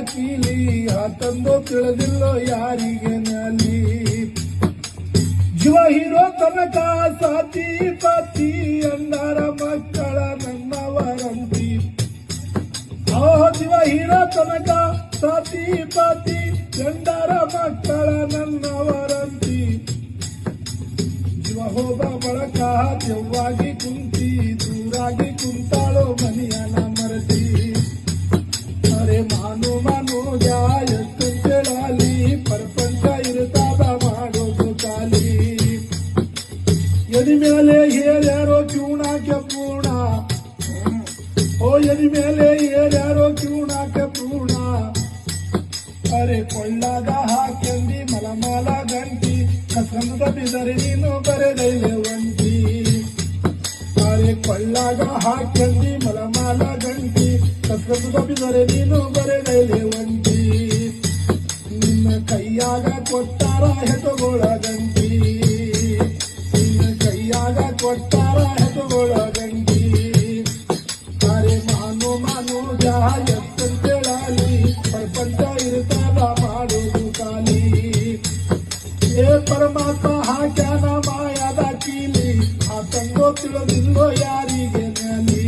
ಕೀಲಿ ತಂದು ತಿಳಿದಿಲ್ಲೋ ಯಾರಿಗೆ ನ್ಯಾಲಿ ಜೀವ ಹೀರೋ ತನಕ ಸಾತಿ ಪಾತಿ ಅಂದಾರ ಮಕ್ಕಳ ನನ್ನವರಂತಿ ಜೀವ ಹೀರೋ ತನಕ ಸಾತಿ ಪಾತಿ ಗಂಡರ ಮಕ್ಕಳ ನನ್ನವರಂತಿ ಜೀವ ಹೋಗ ಬಳಕ ದೆವ್ವಾಗಿ ಕುಂತಿ ದೂರಾಗಿ ಕುಂತಾಳೋ ಮನೆಯನ ಮರತಿ ಅರೆ ಮಾನು ಮಾನು ಜಾಯತ್ತೇಳಾಲಿ ಪ್ರಪಂಚ ಇರ್ತಾದ ಮಾಡೋದು ಖಾಲಿ ಎದಿ ಮೇಲೆ ಏರ್ಯಾರೋ ಕಿವುಣಾಕೆ ಪೂರ್ಣ ಎದಿ ಮೇಲೆ ಏರ್ಯಾರೋ ಕಿವುಣಾಕೆ ಪೂರ್ಣ ಅರೆ ಕೊಳ್ಳಾಗ ಹಾಕಂದಿ ಮಲಮಾಲ ಗಂಟಿ ಕಸಂದ ಬಿದರೆ ನೀನು ಬರೆದೈಲೆ ಒಂಟಿ ಅರೆ ಕೊಳ್ಳಾಗ ಹಾಕಂದಿ ಮಲಮಾಲ ಗಂಟಿ ಕಸಂದ ಬಿದರೆ ನೀನು ಬರೆದೈಲೆ ಒಂಟಿ ನಿನ್ನ ಕೈಯಾಗ ಕೊಟ್ಟಾರ ಹೆಟಗೋಳ ಗಂಟಿ ನಿನ್ನ ಕೈಯಾಗ ಕೊಟ್ಟಾರ ಹೆಟಗೋಳ ಗಂಟಿ ಅರೆ ಮಾನು ಮಾನು ಜಾಯತ್ತೇಳಾಲಿ ಪ್ರಪಂಚ ಇರ್ತಾದ ಮಾಡೋದು ಖಾಲಿ ಏ ಪರಮಾತ್ಮ ಹಾಕ್ಯಾನ ಮಾಯಾದ ಕೀಲಿ ತಂಗೋ ತಿಳಿದಿಲ್ಲೋ ಯಾರಿಗೆ ನ್ಯಾಲಿ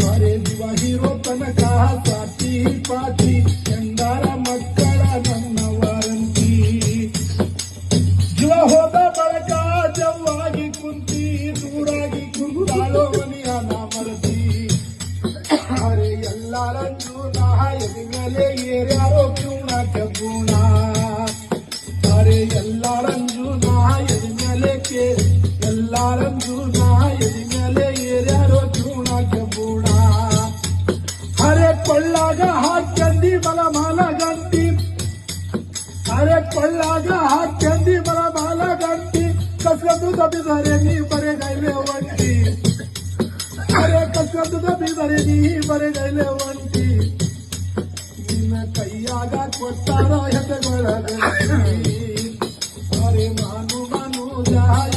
ಅರೆ ಜೀವ ಹೀರೋ ತನಕ ಸಾತಿ ಪಾತಿ ಎಂದಾರ ಮಕ್ಕಳ ನನ್ನ ವಾರಂತಿ ಜೀವ ಹೋದ ಬಳಕ ಜವ್ವಾಗಿ ಕುಂತಿ ದೂರಾಗಿ ಕುಂತಾಳೋ ಮನೆಯನ ಮರತಿ ಅರೆ ಎಲ್ಲಾರಂಜು ನಾ ಎದಿ ಮೇಲೆ ಏರ್ಯಾರೋ ಕಿವುಣಾಕೆ ಗುಣ ಅರೆ ಎಲ್ಲಾರಂಜು ನಾ ಎದಿ ಮೇಲೆ ಎಲ್ಲಾರಂಜು ನಾ ಎದಿ ಮೇಲೆ ಏರ್ಯಾರೋ ಕಿವುಣಾಕೆ ಗುಣ ಅರೆ ಕೊಳ್ಳಾಗ ಹಾಕ್ಯಂದಿ ಮಲಮಾಲ ಗಂಟಿ ಅರೆ ಕೊಳ್ಳಾಗ ಹಾಕ್ಯಂದಿ ಮಲಮಾಲ ಗಂಟಿ ಕಸದು ದಬಿದರೆ ನೀ ಬರೆಗೈಲೆ ಒಂಟಿ ಅರೆ ಕಸದು ದಬಿದರೆ ನೀ ಬರೆಗೈಲೆ ಒಂಟಿ ನಿನ್ನ ಕೈಯಾಗ ಕೊಟ್ಟಾರ ಹೆಸಗಳ ಅರೆ ಮಾನು ಮಾನು ಜಾಯ